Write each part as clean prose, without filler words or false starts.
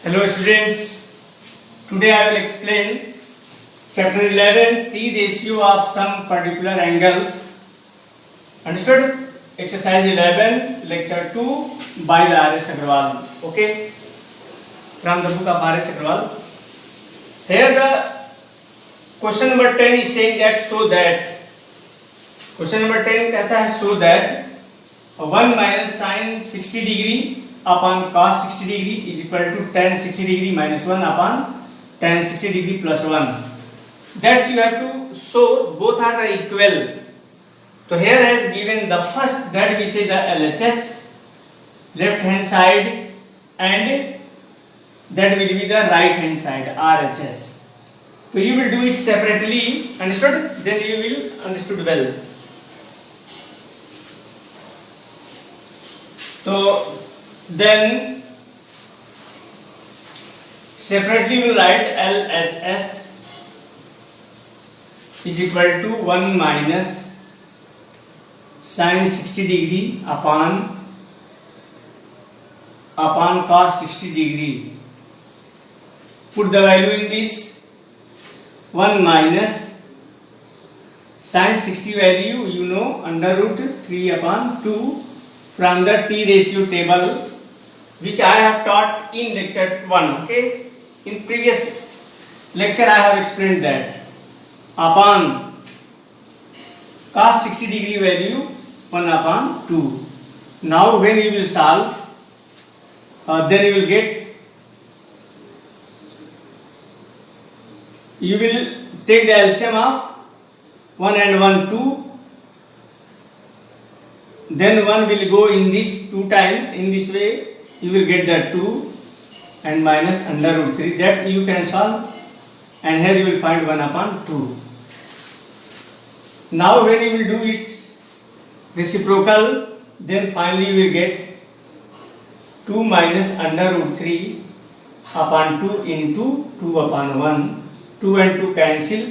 Hello students, today I will explain chapter 11 T ratio of some particular angles. Understood? Exercise 11 lecture 2 by the R.S. Agrawal. Okay, from the book of R.S. Agrawal. Here the question number 10 is saying that question number 10 कहता है so that 1 minus sin 60 degree upon cos 60 degree is equal to tan 60 degree minus 1 upon tan 60 degree plus 1. That's you have to show both are equal. So here has given the first, that we say the LHS, left hand side, and that will be the right hand side, RHS. So you will do it separately, understood? Then you will understood well. So then separately we will write LHS is equal to 1 minus sin 60 degree upon cos 60 degree. Put the value in this. 1 minus sin 60 value, you know, under root 3 upon 2 from the T ratio table, which I have taught in lecture 1. Okay, in previous lecture I have explained that. Upon cos 60 degree value 1 upon 2. Now when you will solve, then you will get, you will take the LCM of 1 and 1 2. Then 1 will go in this 2 time, in this way you will get the 2 and minus under root 3, that you can solve, and here you will find 1 upon 2. Now when you will do its reciprocal, then finally you will get 2 minus under root 3 upon 2 into 2 upon 1, 2 and 2 cancel,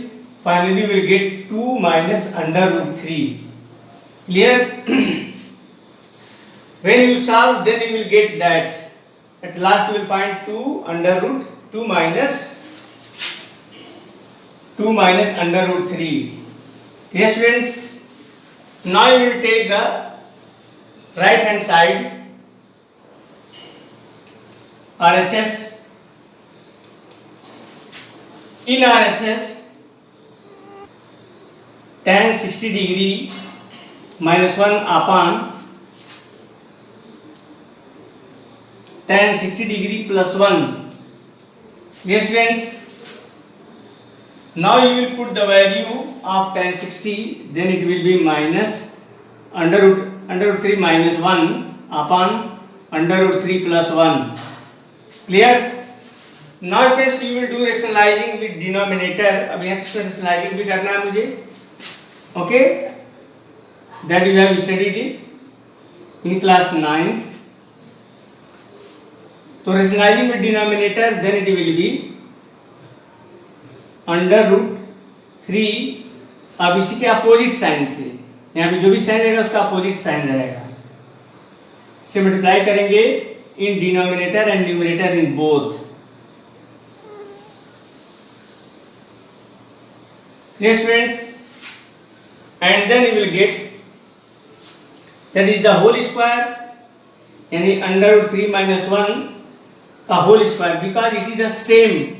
finally you will get 2 minus under root 3. Clear? When you solve, then you will get that. At last you will find 2 under root 2 minus under root 3. Yes, friends. Now you will take the right hand side, RHS. In RHS, tan 60 degree minus 1 upon tan 60 degree plus 1. Yes, friends. Now you will put the value of tan 60, then it will be minus under root 3 minus 1 upon under root 3 plus 1. Clear? Now friends, you will do rationalizing with denominator. अब यहाँ rationalizing भी करना है मुझे. Okay? That you have studied it in class 9th. So rationalizing with denominator, then it will be under root 3. अब इसी के opposite sign से, यहाँ पे जो भी साइन रहेगा उसका अपोजिट साइन रहेगा, से मल्टीप्लाई करेंगे in denominator and numerator in both. Yes, friends, and then you will get, that is the whole square, यानी under root 3 minus 1 का whole square, because it is the same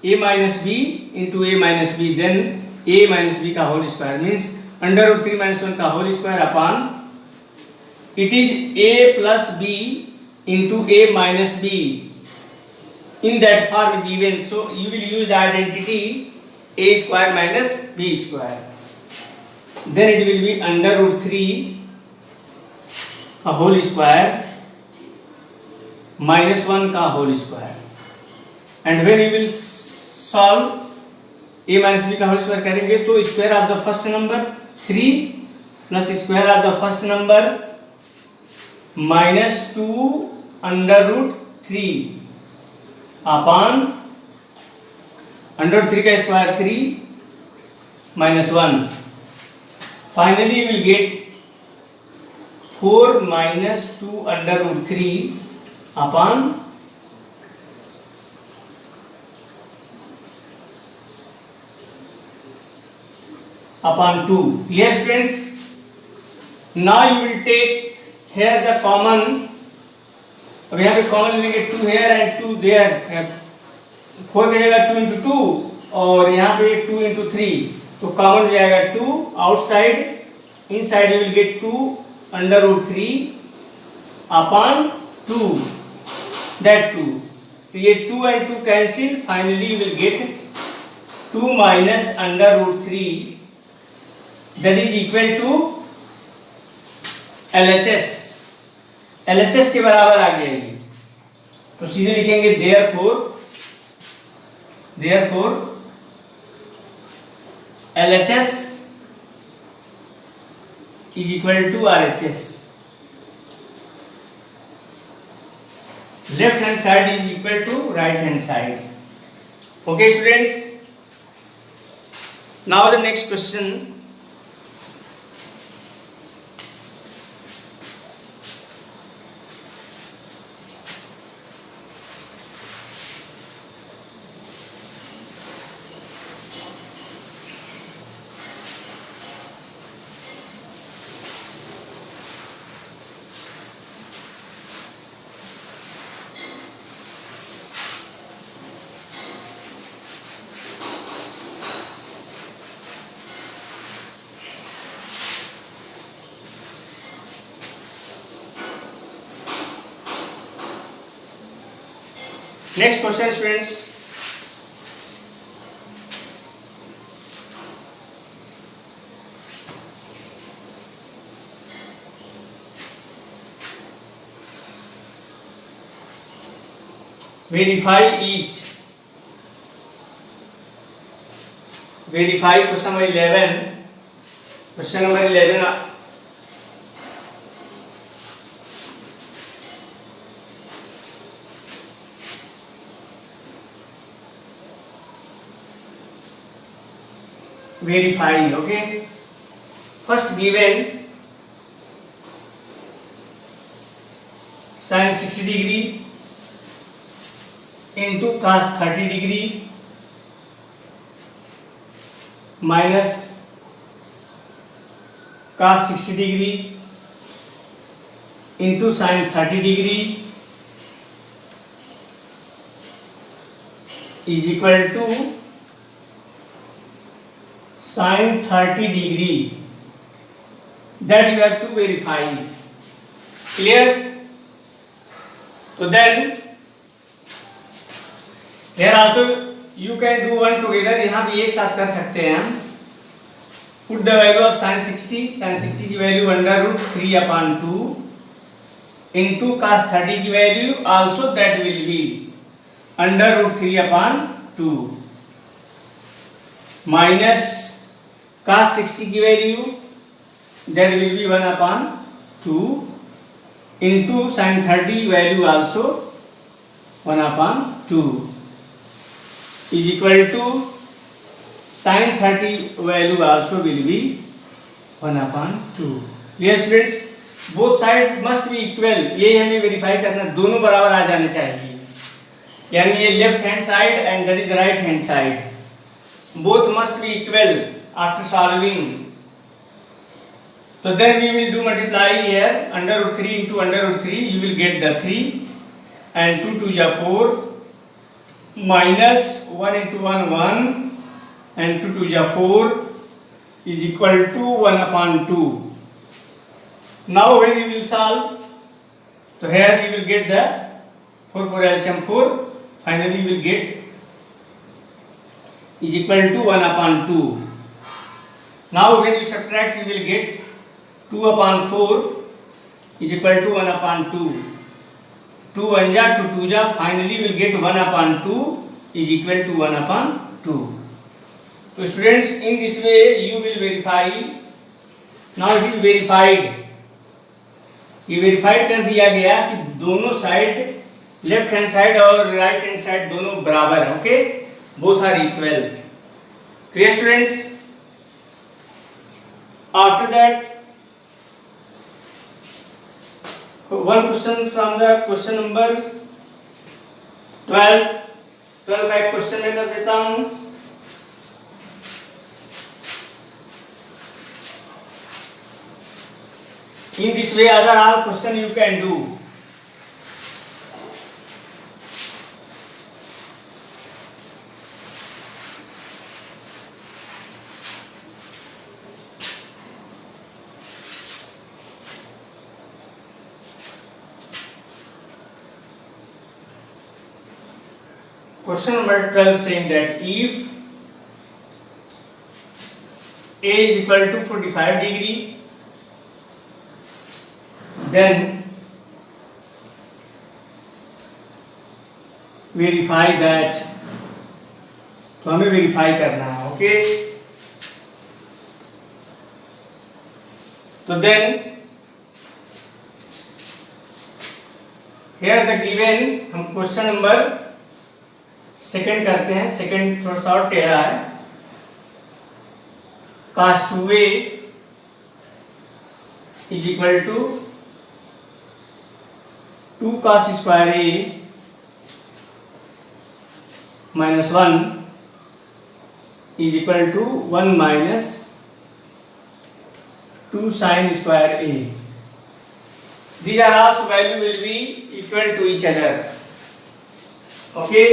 a minus b into a minus b, then a minus b का whole square means under root 3 minus 1 का whole square upon, it is a plus b into a minus b, in that form given. So you will use the identity a square minus b square, then it will be under root 3 का whole square minus 1 का whole square. And when you will solve a minus b का whole square करेंगे तो square of the first number 3 plus square of the first number minus 2 under root 3 upon under root 3 का square 3 minus 1. Finally you will get 4 minus 2 under root 3 upon upon 2. Clear students? Now you will take here the common. अब यहाँ पे common लेंगे 2 here and 2 there. 4 की जगह 2 into 2 और यहाँ पे 2 into 3. तो कॉमन हो जाएगा 2 outside. Inside you will get 2 under root 3 upon 2. That 2. तो ये 2 and 2 cancel. Finally you will get 2 minus under root 3. That is equal to LHS. LHS के बराबर आ गया ये. तो सीधे लिखेंगे therefore LHS is equal to RHS. Left hand side is equal to right hand side. Okay students. Now the next question. Next question students. Verify each. Verify question number 11. Question number 11. Verify. Okay. First given sin 60 degree into cos 30 degree minus cos 60 degree into sin 30 degree is equal to sin 30 degree. That you have to verify. Clear? So then here also you can do one together. यहाँ भी एक साथ कर सकते हैं हम. Put the value of sin 60. Sin 60 की value under root 3 upon 2 into cos 30 की value also that will be under root 3 upon 2 minus cos 60 की value that will be 1 upon 2 into sin 30 value also 1 upon 2 is equal to sin 30 value also will be 1 upon 2. Clear students? Both sides must be equal. ये हमें verify करना, दोनों बराबर आ जाने चाहिए. यानी ये left hand side and that is the right hand side. Both must be equal. After solving, so then we will do multiply here under root 3 into under root 3. You will get the 3 and 2 2 is 4 minus 1 into 1 1 and 2 2 is 4 is equal to 1 upon 2. Now when you will solve, so here you will get the 4 4 LCM 4. Finally you will get is equal to 1 upon 2. Now when you subtract, you will get 2 upon 4 is equal to 1 upon 2. 2 1 ja 2 2 ja. Finally you will get 1 upon 2 is equal to 1 upon 2. So students, in this way you will verify. Now it is verified. ये verified कर दिया गया कि दोनों side, left hand side और right hand side दोनों बराबर है. Okay, both are equal. Clear students? After that, one question from the question number 12. 12 का एक क्वेश्चन मैं कर देता हूं. In this way, other all question you can do. Question number 12 saying that if A is equal to 45 degree, then verify that, तो हमें verify करना है. ओके, तो देन here the given, हम क्वेश्चन नंबर सेकंड करते हैं. Second थोड़ा सा और टेढ़ा है. cos 2a is equal to 2 cos square a minus 1 is equal to 1 minus 2 sin square a. These are all value will be equal to each other. Okay,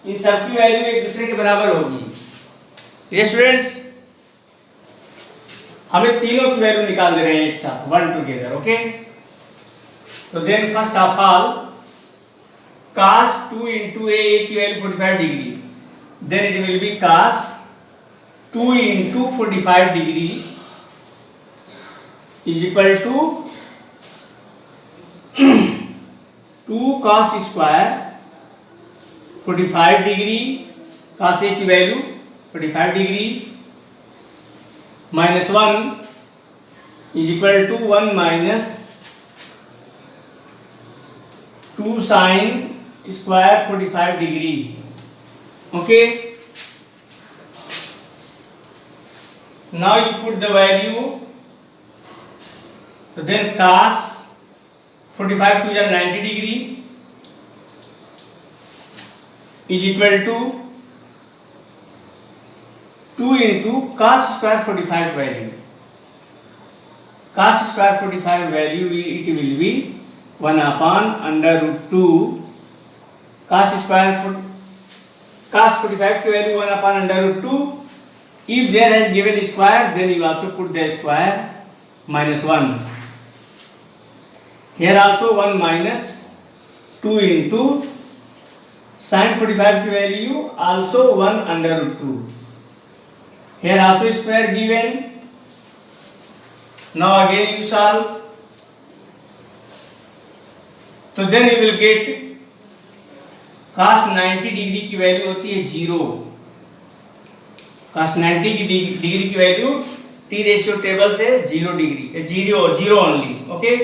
इन सब की value एक दूसरे के बराबर होगी. ये स्टूडेंट्स हमें तीनों की वैल्यू निकाल दे रहे हैं एक साथ, वन टुगेदर. ओके, तो then first of all cos 2 into a की value 45 degree, then it will be cos 2 into 45 degree is equal to 2 cos square 45 degree, cos a की value 45 degree minus 1 is equal to 1 minus 2 sin square 45 degree. Okay, now you put the value, so then cos 45 to 90 degree is equal to 2 into cos square 45 value. Cos square 45 value it will be 1 upon under root 2 cos square cos 45 की value 1 upon under root 2. If there has given square, then you also put the square minus 1. Here also 1 minus 2 into sin 45 की value also 1 under root 2. Here also square given. Now again you solve. तो then you will get cos 90 degree की value होती है 0. cos 90 की degree की value T ratio table से 0 degree, 0 only. Okay,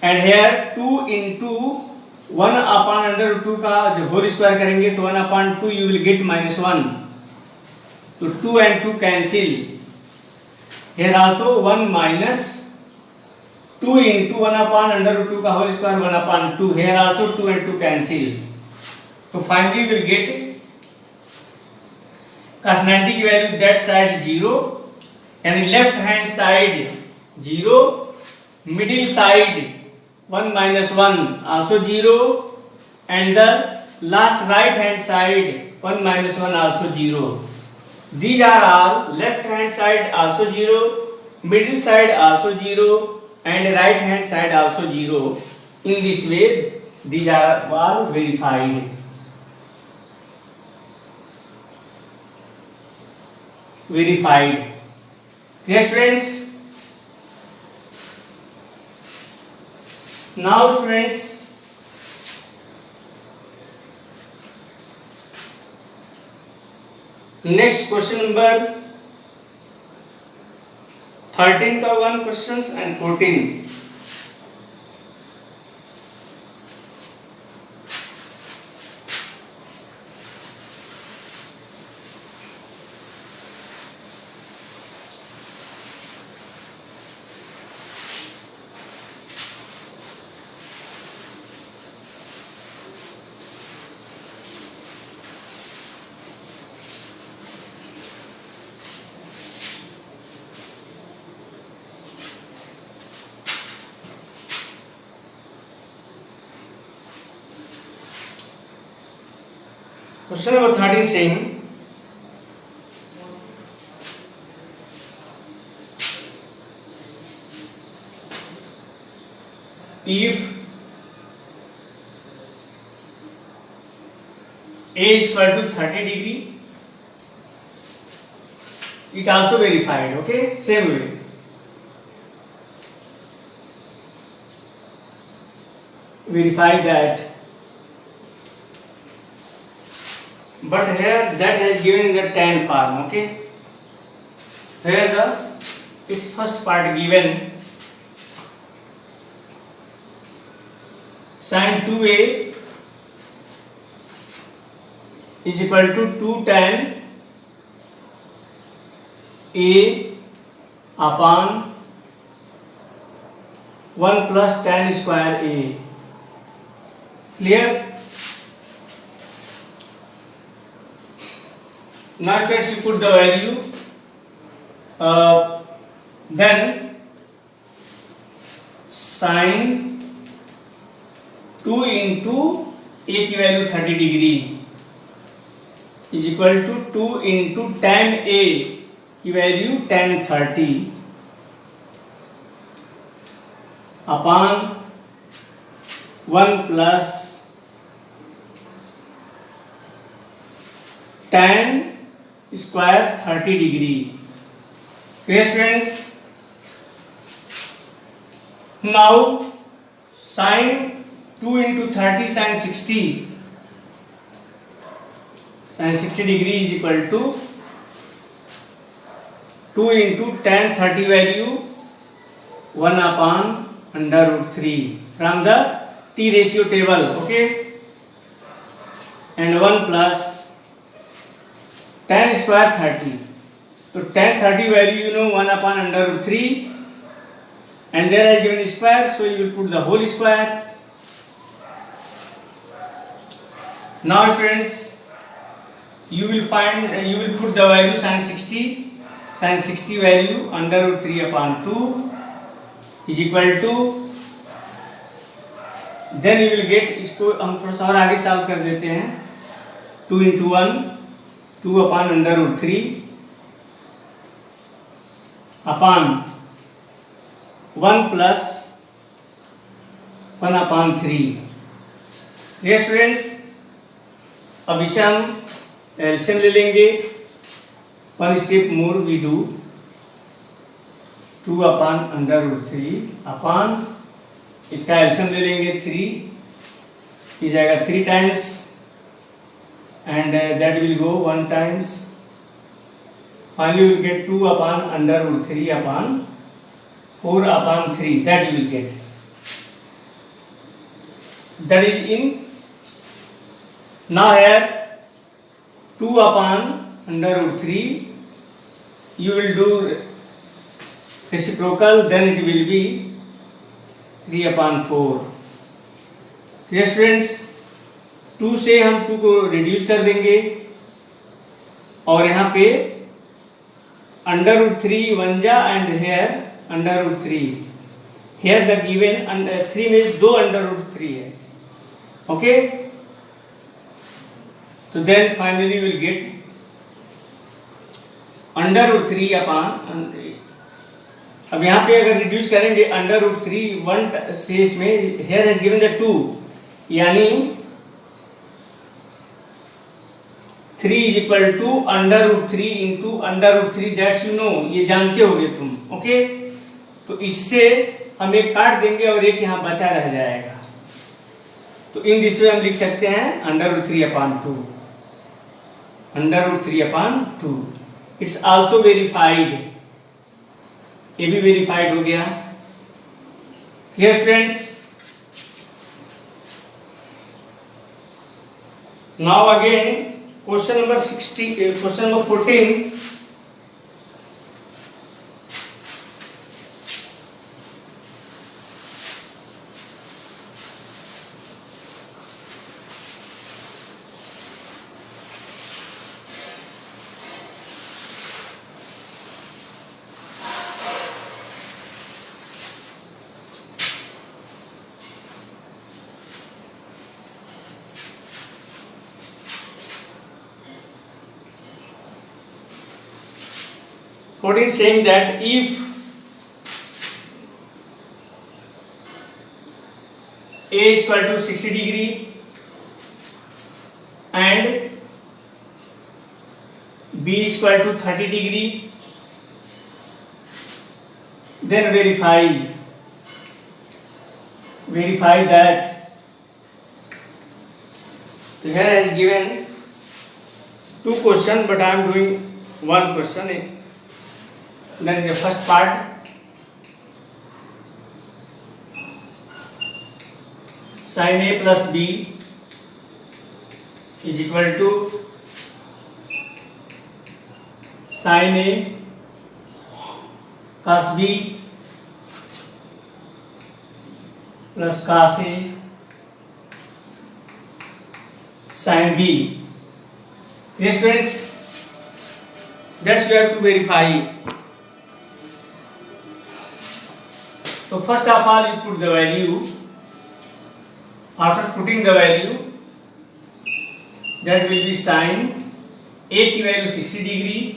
and here 2 into 1 upon under root 2 का जब whole square करेंगे तो 1 upon 2 you will get minus 1. तो 2 and 2 cancel. Here also 1 minus 2 into 1 upon under root 2 का whole square 1 upon 2. Here also 2 and 2 cancel. तो finally we will get cos 90 की value that side 0 and left hand side 0, middle side 1 minus 1 also 0 and the last right hand side 1 minus 1 also 0. These are all left hand side also 0, middle side also 0 and right hand side also 0. In this way these are all verified. Yes friends, now friends next question number 13 का 1 questions and 14. Question number 13 saying if A is equal to 30 degree, it also verified. Okay, same way. Verify that, but here that has given the tan form. Okay, here the its first part given sin 2a is equal to 2 tan a upon 1 plus tan square a. Clear? Now first you put the value, then sin 2 into a की value 30 degree is equal to 2 into tan a की value tan 30 upon 1 plus tan square 30 degree. Yes friends, now sin 2 into 30 sin 60 degree is equal to 2 into tan 30 value 1 upon under root 3 from the T ratio table. Okay, and 1 plus tan square 30. So tan 30 value you know 1 upon under root 3, and there I given square, so you will put the whole square. Now students, you will put the value sin 60 value under root 3 upon 2 is equal to, then you will get, इसको हम थोड़ा सा और आगे solve कर देते हैं. 2 into 1 2 upon under root 3 upon 1 plus 1 upon 3. Yes students, अब इसे हम एलसीएम ले लेंगे. One step more we do. 2 upon under root 3 upon इसका एलसीएम ले लेंगे 3 की जाएगा 3 times, and that will go 1 times. Finally will get 2 upon under root 3 upon 4 upon 3, that you will get. That is in. Now here 2 upon under root 3 you will do reciprocal, then it will be 3 upon 4. Yes friends, 2 से हम 2 को reduce कर देंगे और यहाँ पे under root 3 1 जा and here under root 3. Here the given 3 में 2 अंडर रूट 3 है. ओके, तो then finally will get under root 3 upon, अब यहाँ पे अगर रिड्यूस करेंगे अंडर रूट 3 1 से इसमें हेयर हैज गिवन द 2, यानी 3 is equal to under root 3 into under root 3, that's you know, ये जानते होगे तुम. ओके, तो इससे हम एक काट देंगे और एक यहाँ बचा रह जाएगा. तो इन दिस वे हम लिख सकते हैं under root 3 upon 2, under root 3 upon 2. It's also verified, ये भी वेरीफाइड हो गया. Clear students? Now again question number 14. 14 is saying that if A is equal to 60 degree and B is equal to 30 degree, then verify that. So here I have given two questions, but I am doing one question. Then the first part, sin A plus B is equal to sin A cos B plus cos A sin B. Yes friends, that's you have to verify. So first of all you put the value. After putting the value, that will be sin A की value 60 degree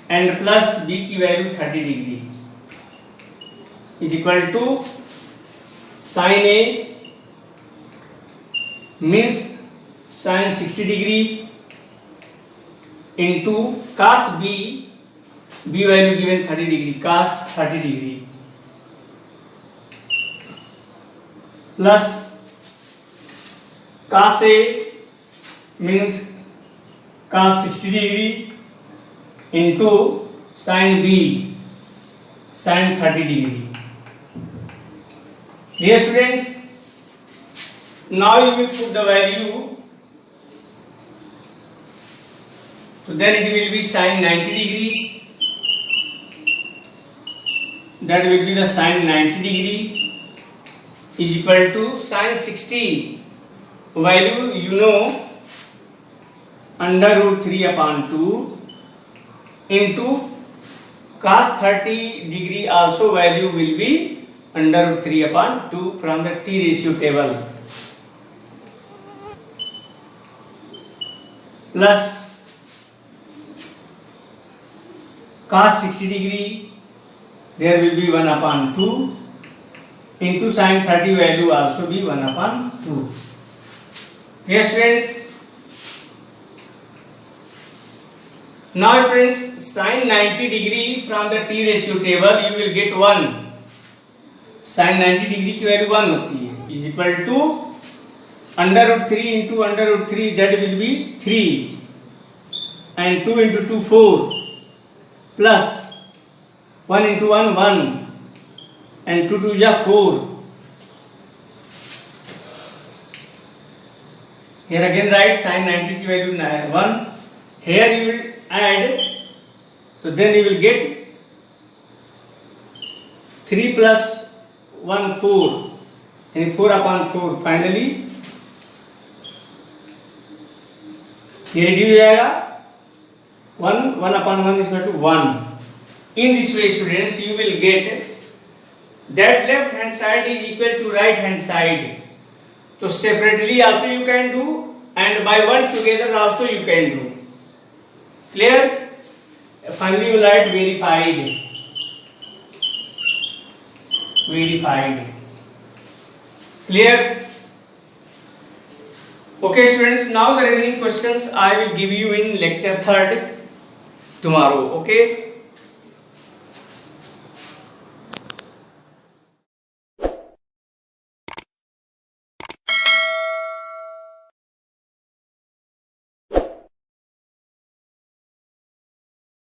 and plus B की value 30 degree is equal to sin A means sin 60 degree into cos B, B value given 30 degree, cos 30 degree plus cos A means cos 60 degree into sin B sin 30 degree. Dear students, now you will put the value, so then it will be sin 90 degree, that will be the sin 90 degree is equal to sin 60 value you know under root 3 upon 2 into cos 30 degree also value will be under root 3 upon 2 from the T ratio table plus cos 60 degree there will be 1 upon 2 into sin 30 value also be 1 upon 2. Yes friends, now friends sin 90 degree from the T ratio table you will get 1. Sin 90 degree की value 1 होती है is equal to under root 3 into under root 3 that will be 3 and 2 into 2 4 plus 1 into 1 1 and 2 2 is 4. Here again write sin 90 की value 1. Here you will add, so then you will get 3 plus 1 4 and 4 upon 4. Finally ये reduce हो जाएगा 1 upon 1 is equal to 1. In this way students you will get that left hand side is equal to right hand side. So separately also you can do and by one together also you can do. Clear? Finally you write verified. Clear? Okay students, now the remaining questions I will give you in lecture 3rd tomorrow. Okay.